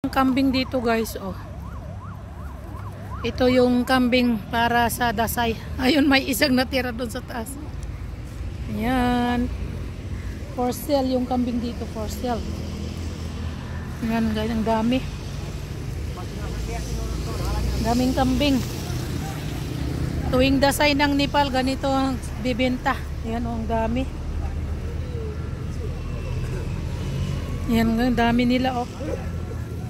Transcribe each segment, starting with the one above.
Kambing dito guys, oh. Ito yung kambing para sa dasay. Ayun, may isang natira doon sa taas. Ayan. For sale yung kambing dito, for sale. Ayan, ang dami. Daming kambing. Tuwing dasay ng Nepal, ganito ang bibenta. Ayan, oh, ang dami. Ayan, ang dami nila, oh.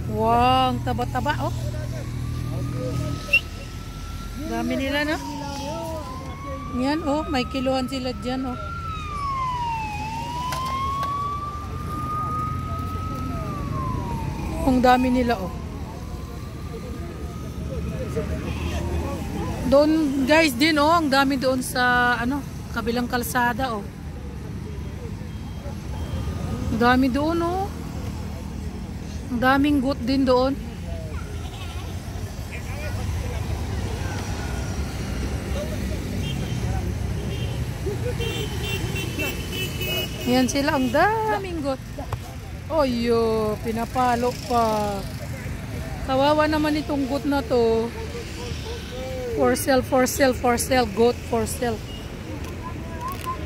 Wow, ang taba-taba, oh. Dami nila, no? Yan, oh. May kiluhan sila dyan, oh. Ang dami nila, oh. Doon, guys, din, oh. Ang dami doon sa, ano, kabilang kalsada, oh. Ang dami doon, oh. Ang daming goat din doon. Yan sila, ang daming goat. Oyo, pinapalo pa. Kawawa naman itong goat na to. For sale, for sale, for sale. Goat for sale.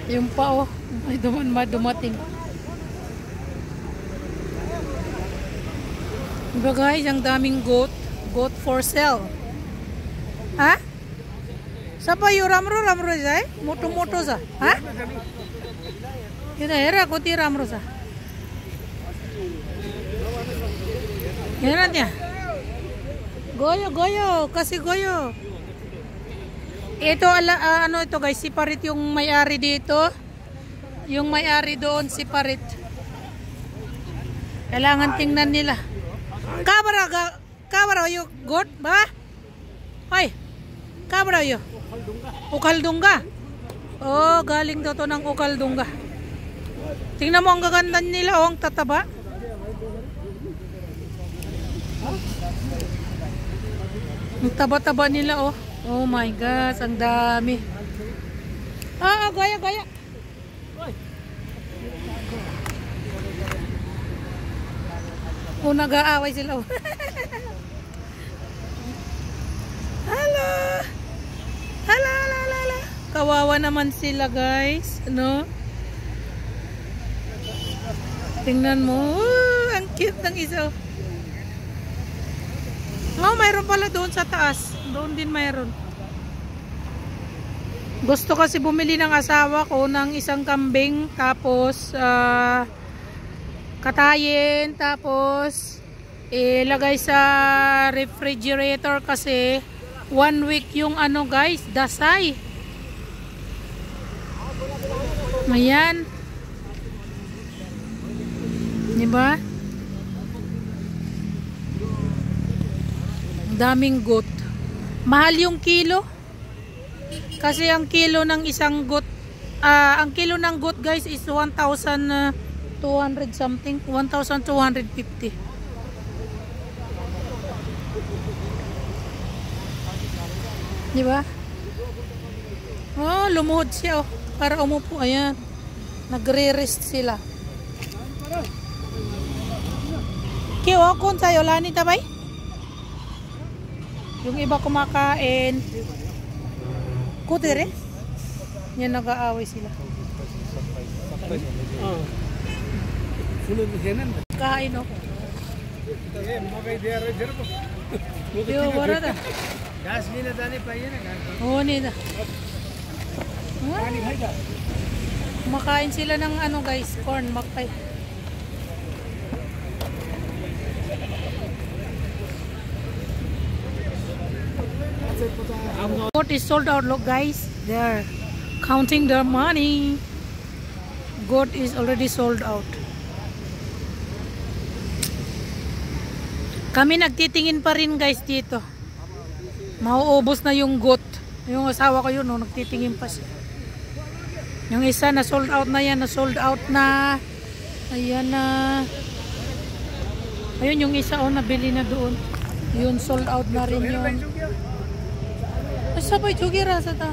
Yung pa, oh. Ay, dumating. Diba guys, ang daming goat. Goat for sale. Ha? Sapa yung ramro sa? Moto sa? Ha? Kita era koti ramro sa. Yan niya. Goyo. Kasi goyo. Ito, ano ito guys, siparit yung may-ari dito. Yung may-ari doon, siparit. Kailangan tingnan nila. Kabra yo goat ba? Hoy. Kabra yo. Ukaldungga. Oh, galing daw to ng Ukaldungga. Tingnan mo ang gaganda nila, oh, ang tataba. Ang taba-taba nila, oh. Oh my gosh, ang dami. Gaya. Oh, nag-aaway sila. Hello. Kawawa naman sila, guys. Ano? Tingnan mo. Ang cute ng isa. Oh, mayroon pala doon sa taas. Doon din mayroon. Gusto kasi bumili ng asawa ko ng isang kambing. Tapos, katayin, tapos ilagay sa refrigerator kasi 1 week yung ano guys, dasay. Ayan. Diba? Daming goat. Mahal yung kilo. Kasi ang kilo ng isang goat, ang kilo ng goat guys is 1,200 something, 1,250. Di ba? Oh, lumuhod siya, oh, para umupo. Ayan. Nagre-rest sila. Kiyo, kung sa'yo, lani tabay? Yung iba kumakain. Kutere? Yan, nag-aaway sila. Kain ako. Yo, wala na. Oo, nila. Kumakain sila ng ano guys, corn, makpay. Goat is sold out, look guys. They're counting their money. Goat is already sold out. Kami nagtitingin pa rin guys dito. Mauubos na yung goat. Yung asawa ko yun, no, nagtitingin pa siya. Yung isa na sold out na yan, na sold out na. Ayan na. Ayun yung isa, oh, nabili na doon. Yun, sold out na rin yun. Ay, sabay, jugira sa ta.